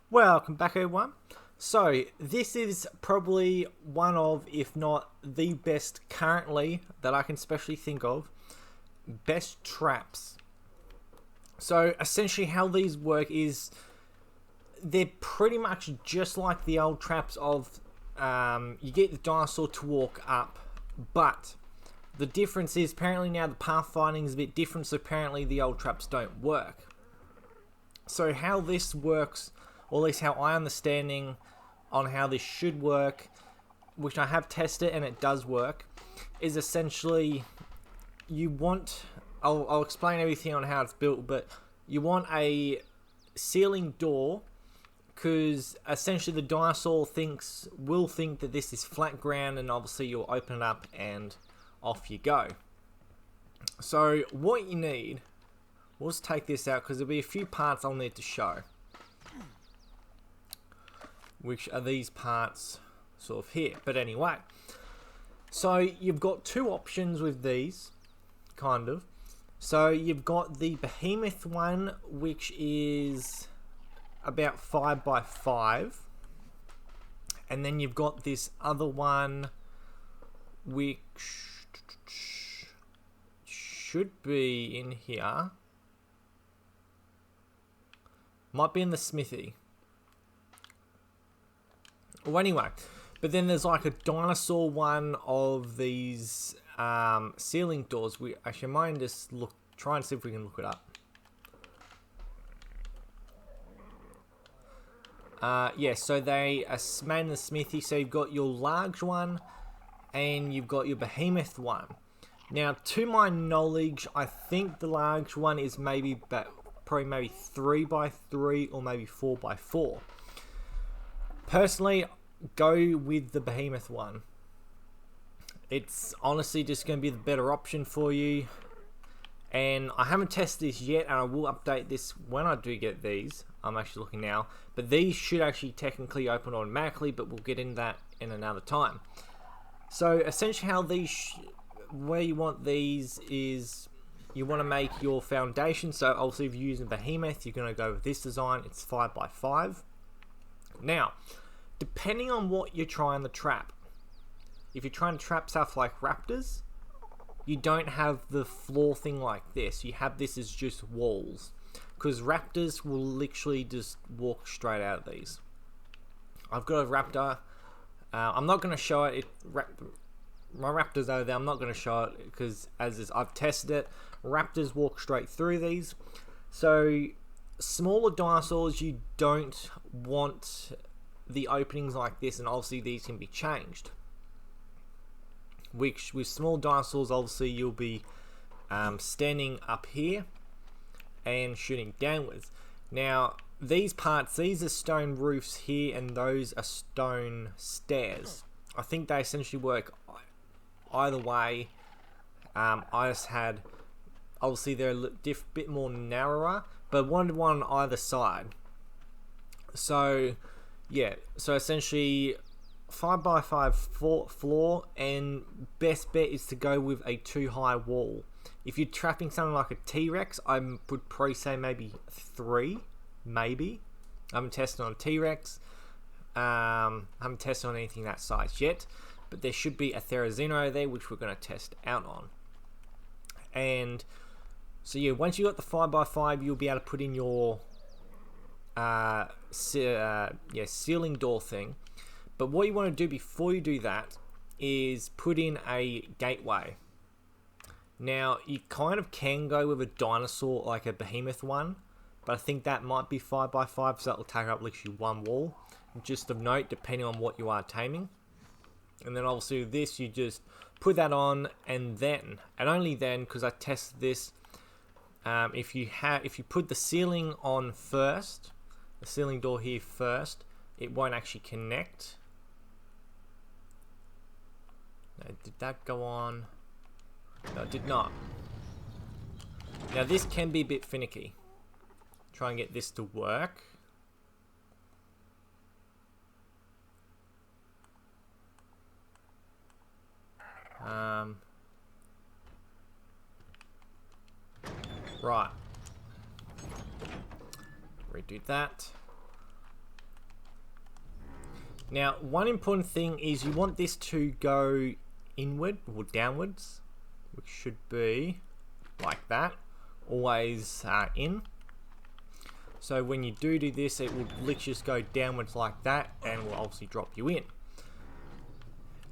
Welcome back, everyone. So, this is probably one of, if not the best currently that I can especially think of, best traps. So, essentially, how these work is they're pretty much just like the old traps of you get the dinosaur to walk up, but the difference is apparently now the pathfinding is a bit different, so apparently the old traps don't work. So, how this works, or at least how I understanding on how this should work, which I have tested and it does work, is essentially you want. I'll explain everything on how it's built, but you want a ceiling door because essentially the dinosaur will think that this is flat ground, and obviously you'll open it up and off you go. So what you need, we'll just take this out because there'll be a few parts I'll need to show, which are these parts sort of here. But anyway, so you've got two options with these, kind of. So you've got the behemoth one, which is about 5 by 5, and then you've got this other one, which should be in here. Might be in the smithy. Well, anyway, but then there's like a dinosaur one of these ceiling doors. We actually might just try and see if we can look it up. Yeah, so they are made in the smithy. So you've got your large one, and you've got your behemoth one. Now, to my knowledge, I think the large one is probably maybe 3 by 3 or maybe 4 by 4. Personally, go with the behemoth one. It's honestly just going to be the better option for you. And I haven't tested this yet, and I will update this when I do get these. I'm actually looking now. But these should actually technically open automatically, but we'll get into that in another time. So essentially how where you want these is you want to make your foundation. So obviously if you're using behemoth, you're going to go with this design. It's 5 by 5. Now, depending on what you're trying to trap, if you're trying to trap stuff like raptors, you don't have the floor thing like this. You have this as just walls, because raptors will literally just walk straight out of these. I've got a raptor. I'm not going to show it. My raptor's over there. I'm not going to show it because I've tested it. Raptors walk straight through these. So smaller dinosaurs, you don't want the openings like this, and obviously these can be changed. Which with small dinosaurs, obviously you'll be standing up here and shooting downwards. Now these are stone roofs here, and those are stone stairs. I think they essentially work either way. I just had, obviously they're a bit more narrower, but wanted one on either side. So yeah, so essentially 5 by 5 floor, and best bet is to go with a 2 high wall. If you're trapping something like a T-Rex, I would probably say maybe 3, maybe. I haven't tested on a T-Rex. I haven't tested on anything that size yet, but there should be a Therizino there, which we're going to test out on. And so yeah, once you got the 5 by 5, you'll be able to put in your ceiling door thing. But what you want to do before you do that is put in a gateway. Now, you kind of can go with a dinosaur like a behemoth one, but I think that might be 5 by 5, so that will take up literally one wall. Just of note, depending on what you are taming. And then obviously with this, you just put that on, and only then, because I tested this, if you put the ceiling on first, the ceiling door here first, it won't actually connect. Now, did that go on? No, it did not. Now this can be a bit finicky. Try and get this to work. Right. Redo that. Now, one important thing is you want this to go inward or downwards, which should be like that, always in. So when you do this, it will literally just go downwards like that, and will obviously drop you in.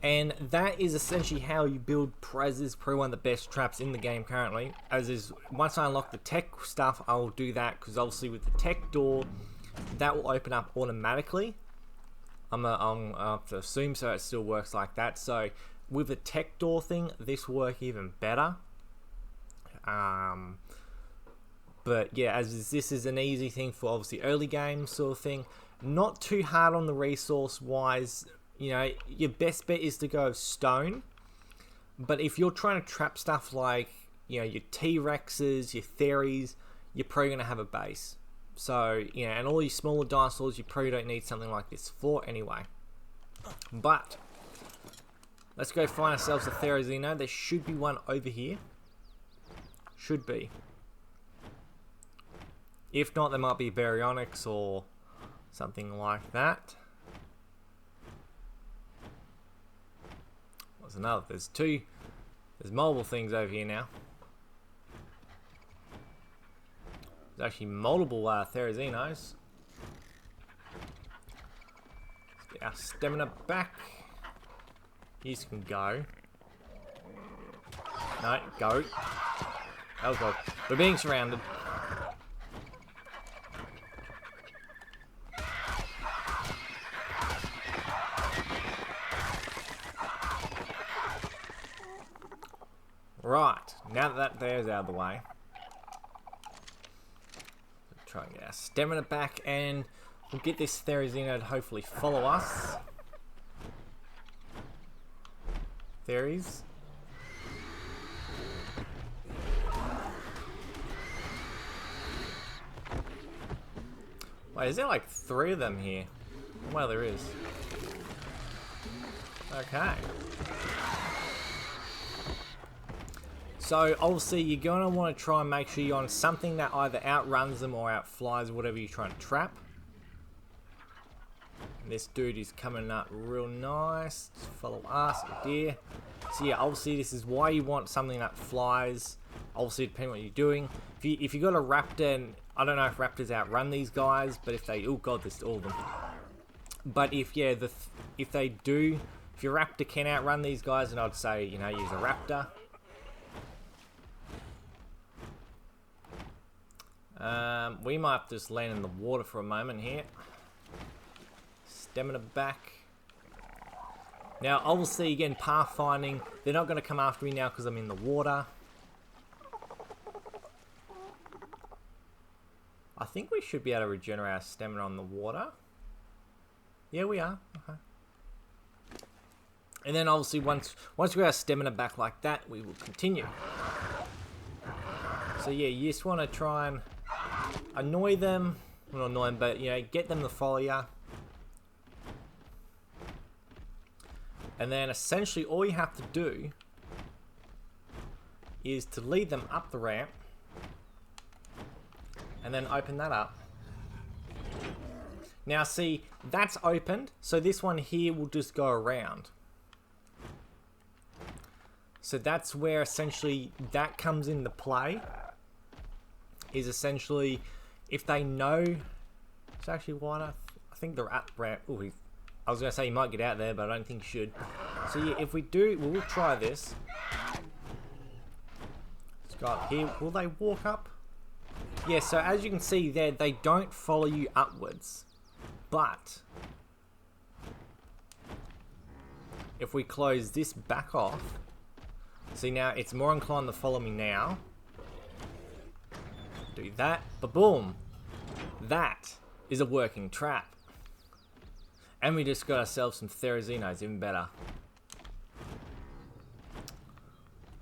And that is essentially how you build Perez. Is probably one of the best traps in the game currently. As is, once I unlock the tech stuff, I will do that, because obviously with the tech door, that will open up automatically. I'm have to assume so. It still works like that. So with the tech door thing, this will work even better. But yeah, as this is an easy thing for obviously early game sort of thing. Not too hard on the resource wise. You know, your best bet is to go stone. But if you're trying to trap stuff like, you know, your T-Rexes, your Theries, you're probably going to have a base. So, you know, and all your smaller dinosaurs, you probably don't need something like this for anyway. But, let's go find ourselves a Therizino. There should be one over here. Should be. If not, there might be Baryonyx or something like that. What's another? There's two. There's multiple things over here now. There's actually multiple Therizinos. Let's get our stamina back. You can go. No, go. Oh god. We're being surrounded. Right, now that there's out of the way, try and get our stamina back, and we'll get this Therizino to hopefully follow us. Theries. Wait, is there like 3 of them here? Well, there is. Okay. So obviously you're going to want to try and make sure you're on something that either outruns them or outflies whatever you're trying to trap. And this dude is coming up real nice. Just follow us, dear. So yeah, obviously this is why you want something that flies. Obviously depending on what you're doing. If you got a raptor, and I don't know if raptors outrun these guys, but if they, oh god, there's all of them. But if yeah, if they do, if your raptor can outrun these guys, then I'd say, you know, use a raptor. We might have to just land in the water for a moment here. Stamina back. Now, obviously, again, pathfinding. They're not going to come after me now because I'm in the water. I think we should be able to regenerate our stamina on the water. Yeah, we are. Okay. And then, obviously, once we get our stamina back like that, we will continue. So, yeah, you just want to try and annoy them. Well, not annoy them, but, you know, get them to follow you. And then essentially all you have to do is to lead them up the ramp and then open that up. Now see, that's opened, so this one here will just go around. So that's where essentially that comes into play, is essentially if they know, it's actually wider. I think they're at ramp. Oh, I was going to say you might get out there, but I don't think you should. So yeah, if we do, we'll try this. Let's go up here. Will they walk up? Yeah, so as you can see there, they don't follow you upwards. But if we close this back off, see now it's more inclined to follow me now. Do that, ba-boom. That is a working trap. And we just got ourselves some Therizinos, even better.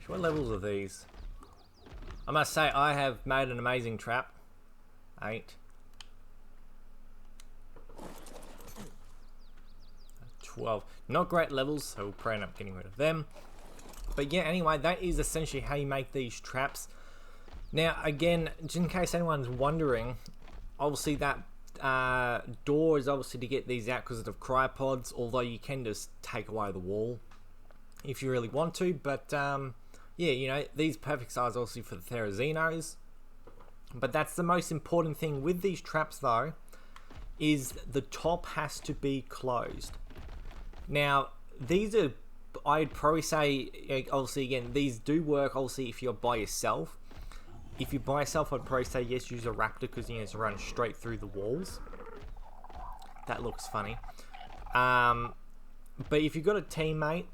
What levels are these? I must say, I have made an amazing trap. 8. 12. Not great levels, so we'll probably end up getting rid of them. But yeah, anyway, that is essentially how you make these traps. Now, again, just in case anyone's wondering, obviously that door is obviously to get these out because of cryopods, although you can just take away the wall if you really want to. But yeah, you know, these perfect size obviously for the Therizzinos. But that's the most important thing with these traps though, is the top has to be closed. Now, these are, I'd probably say, obviously again, these do work obviously if you're by yourself. If you're by yourself, I'd probably say yes, use a raptor because you know it's run straight through the walls. That looks funny. But if you've got a teammate,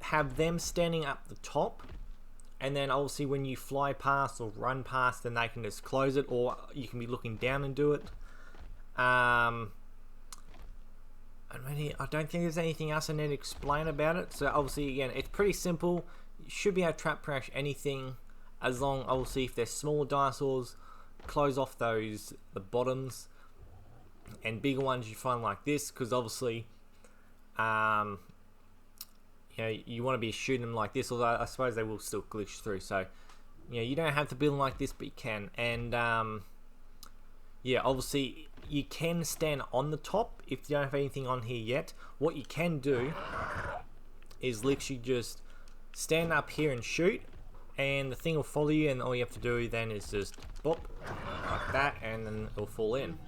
have them standing up the top, and then obviously when you fly past or run past, then they can just close it, or you can be looking down and do it. I don't think there's anything else I need to explain about it. So obviously again, it's pretty simple. You should be able to trap pretty much anything, as long obviously if they're smaller dinosaurs, close off the bottoms, and bigger ones you find like this, because obviously you know, you want to be shooting them like this, although I suppose they will still glitch through. So you know, you don't have to build them like this, but you can. And yeah, obviously you can stand on the top if you don't have anything on here yet. What you can do is literally just stand up here and shoot, and the thing will follow you, and all you have to do then is just boop like that, and then it'll fall in.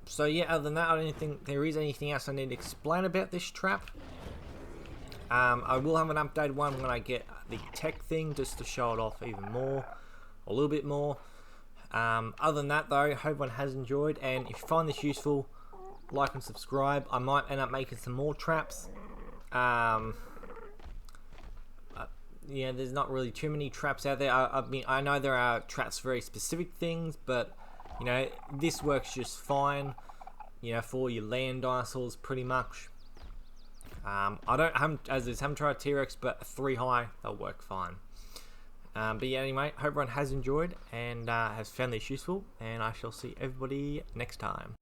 So yeah, other than that, I don't think there is anything else I need to explain about this trap. I will have an updated one when I get the tech thing, just to show it off even more, a little bit more. Other than that though, hope everyone has enjoyed, and if you find this useful, like and subscribe. I might end up making some more traps. Yeah, there's not really too many traps out there. I mean, I know there are traps for very specific things, but you know, this works just fine, you know, for your land dinosaurs pretty much. I haven't tried T-Rex, but 3 high, they'll work fine. But yeah, anyway, hope everyone has enjoyed and has found this useful, and I shall see everybody next time.